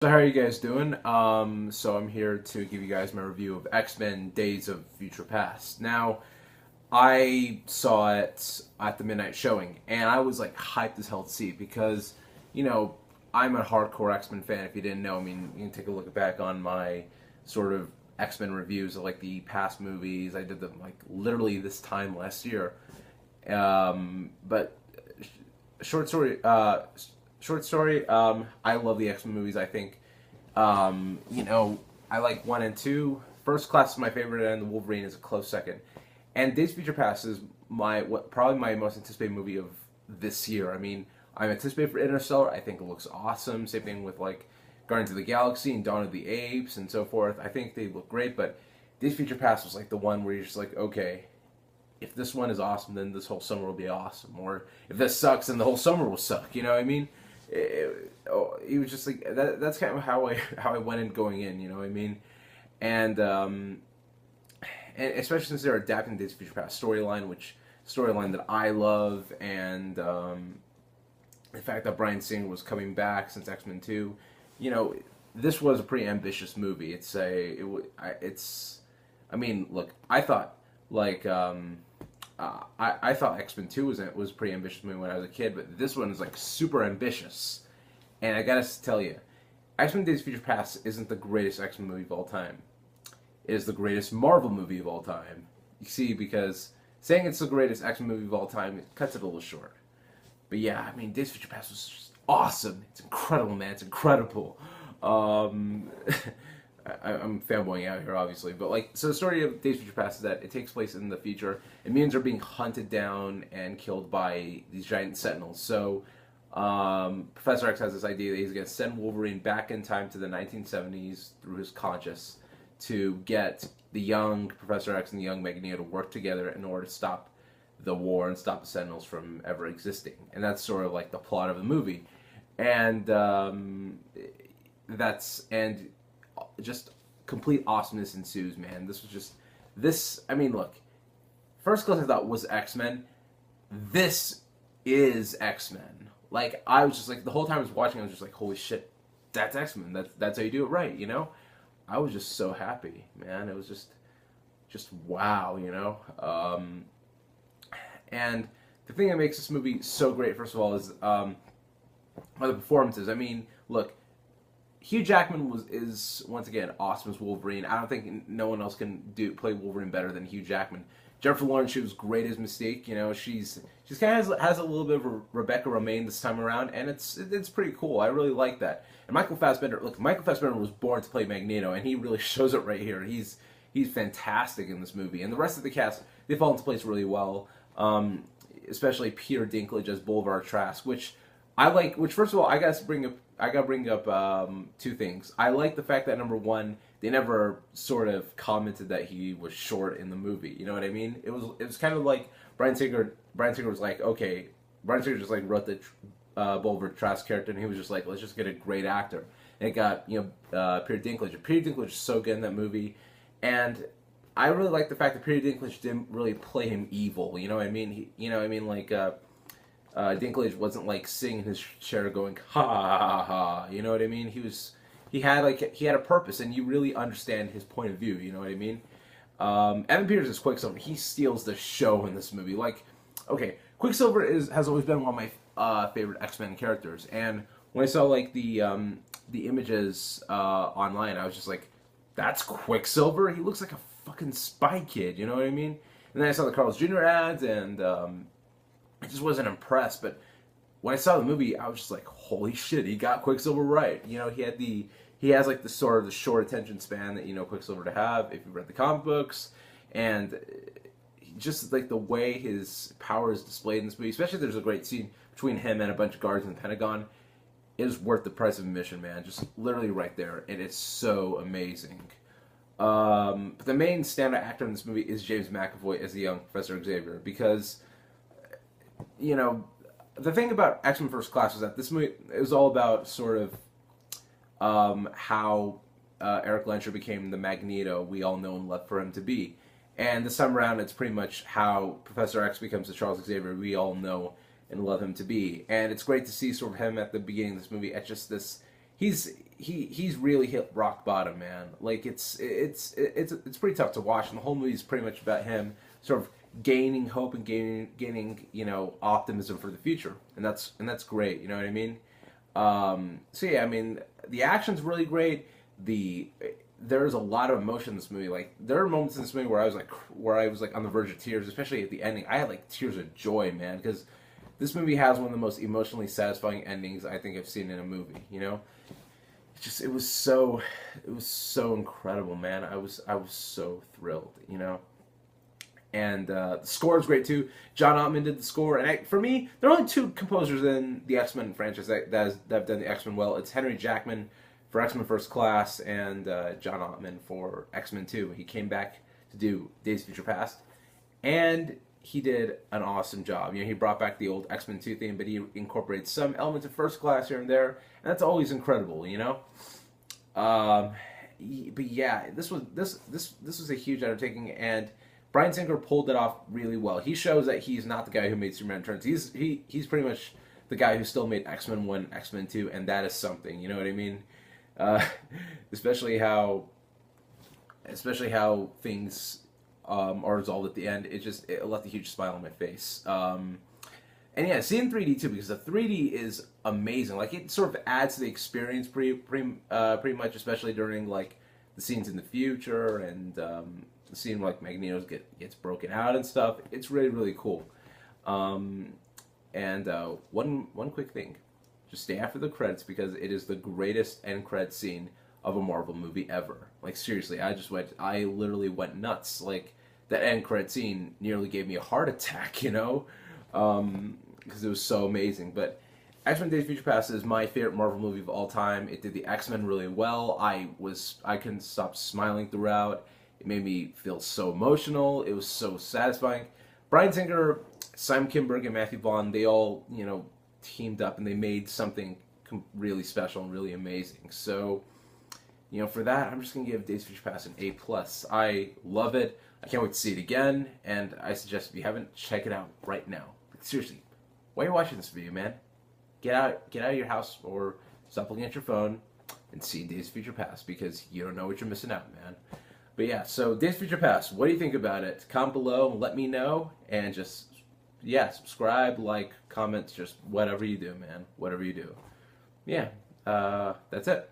So how are you guys doing? So I'm here to give you guys my review of X-Men Days of Future Past. Now, I saw it at the midnight showing, and I was like hyped as hell to see it because, you know, I'm a hardcore X-Men fan. If you didn't know, I mean, you can take a look back on my sort of X-Men reviews of like the past movies. I did them like literally this time last year. But short story, short story. I love the X Men movies. I think, you know, I like one and two. First Class is my favorite, and the Wolverine is a close second. And Days of Future Past is probably my most anticipated movie of this year. I mean, I'm anticipated for Interstellar. I think it looks awesome. Same thing with like Guardians of the Galaxy and Dawn of the Apes and so forth. I think they look great, but Days of Future Past was like the one where you're just like, okay, if this one is awesome, then this whole summer will be awesome. Or if this sucks, then the whole summer will suck. You know what I mean? It was just like that. That's kind of how I went in going in. You know what I mean? And and especially since they're adapting Days of Future Past storyline that I love, and the fact that Bryan Singer was coming back since X-Men 2, you know, this was a pretty ambitious movie. It's I mean, look, I thought like I thought X Men Two was a pretty ambitious movie when I was a kid, but this one is like super ambitious. And I gotta tell you, X Men Days of Future Past isn't the greatest X Men movie of all time. It is the greatest Marvel movie of all time. You see, because saying it's the greatest X Men movie of all time, it cuts it a little short. But yeah, I mean, Days of Future Past was just awesome. It's incredible, man. It's incredible. Um, I'm fanboying out here, obviously, but like, so the story of Days of Future Past is that it takes place in the future, and mutants are being hunted down and killed by these giant sentinels. So, Professor X has this idea that he's going to send Wolverine back in time to the 1970s through his conscious to get the young Professor X and the young Magneto to work together in order to stop the war and stop the Sentinels from ever existing. And that's sort of like the plot of the movie. And that's and just complete awesomeness ensues, man. This was just this. I mean, look, First Class I thought was X Men. This is X Men. Like I was just like the whole time I was watching, I was just like, holy shit, that's X Men. That's how you do it right, you know. I was just so happy, man. It was just wow, you know. And the thing that makes this movie so great, first of all, is are the performances. I mean, look, Hugh Jackman is once again awesome as Wolverine. I don't think no one else can play Wolverine better than Hugh Jackman. Jennifer Lawrence, she was great as Mystique. You know, she's kind of has a little bit of a Rebecca Romaine this time around, and it's pretty cool. I really like that. And Michael Fassbender, look, Michael Fassbender was born to play Magneto, and he really shows it right here. He's fantastic in this movie, and the rest of the cast, they fall into place really well. Especially Peter Dinklage as Boulevard Trask, which I like. Which first of all, I gotta bring up two things. I like the fact that number one, they never sort of commented that he was short in the movie. You know what I mean? It was kind of like Bryan Singer. Bryan Singer was like, okay, Bryan Singer just like wrote the Boulevard Trask character, and he was just like, let's just get a great actor. And it got Peter Dinklage. Peter Dinklage is so good in that movie, and I really like the fact that Peter Dinklage didn't really play him evil. You know what I mean? Dinklage wasn't like sitting in his chair going ha ha ha ha. You know what I mean? He had a purpose, and you really understand his point of view. You know what I mean? Evan Peters as Quicksilver. He steals the show in this movie. Like, okay, Quicksilver has always been one of my favorite X-Men characters, and when I saw like the images online, I was just like, that's Quicksilver. He looks like a fucking Spy Kid. You know what I mean? And then I saw the Carl's Jr. ads, and I just wasn't impressed. But when I saw the movie, I was just like, holy shit, he got Quicksilver right. You know, he has like the sort of the short attention span that you know Quicksilver to have if you've read the comic books, and just like the way his power is displayed in this movie, especially there's a great scene between him and a bunch of guards in the Pentagon, is worth the price of admission, man. Just literally right there. It is so amazing. But the main standout actor in this movie is James McAvoy as the young Professor Xavier, because you know, the thing about X-Men First Class was that this movie, it was all about sort of how Eric Lensher became the Magneto we all know and love for him to be. And this time around, it's pretty much how Professor X becomes the Charles Xavier we all know and love him to be. And it's great to see sort of him at the beginning of this movie at just this he's really hit rock bottom, man. Like it's pretty tough to watch, and the whole movie is pretty much about him sort of gaining hope and gaining optimism for the future, and that's great. You know what I mean? So yeah, I mean the action's really great. There's a lot of emotion in this movie. Like there are moments in this movie where I was like on the verge of tears, especially at the ending. I had like tears of joy, man, because this movie has one of the most emotionally satisfying endings I think I've seen in a movie. It was so incredible, man. I was so thrilled, And the score is great too. John Ottman did the score, and for me, there are only two composers in the X-Men franchise that have done the X-Men well. It's Henry Jackman for X-Men First Class and John Ottman for X-Men 2. He came back to do Days of Future Past, and he did an awesome job. He brought back the old X-Men 2 theme, but he incorporated some elements of First Class here and there, and that's always incredible, But yeah, this was a huge undertaking, and Bryan Singer pulled it off really well. He shows that he's not the guy who made Superman Returns. He's pretty much the guy who still made X-Men 1, X-Men 2, and that is something. You know what I mean? Especially how things are resolved at the end. It left a huge smile on my face. And yeah, see in 3D too, because the 3D is amazing. Like it sort of adds to the experience pretty much, especially during like the scenes in the future and the scene where like Magneto gets broken out and stuff. It's really, really cool. And one quick thing, just stay after the credits because it is the greatest end credit scene of a Marvel movie ever. Like seriously, I literally went nuts. Like that end credit scene nearly gave me a heart attack, because it was so amazing. But X-Men Days of Future Past is my favorite Marvel movie of all time. It did the X-Men really well. I couldn't stop smiling throughout. It made me feel so emotional. It was so satisfying. Bryan Singer, Simon Kinberg, and Matthew Vaughn, they all, teamed up and they made something really special and really amazing. So, for that, I'm just going to give Days of Future Past an A+. I love it. I can't wait to see it again, and I suggest if you haven't, check it out right now. Seriously, why are you watching this video, man? Get out of your house or stop looking at your phone and see Days of Future Past because you don't know what you're missing out, man. But yeah, so Days of Future Past, what do you think about it? Comment below and let me know, and just, yeah, subscribe, like, comment, just whatever you do, man. Whatever you do. Yeah, that's it.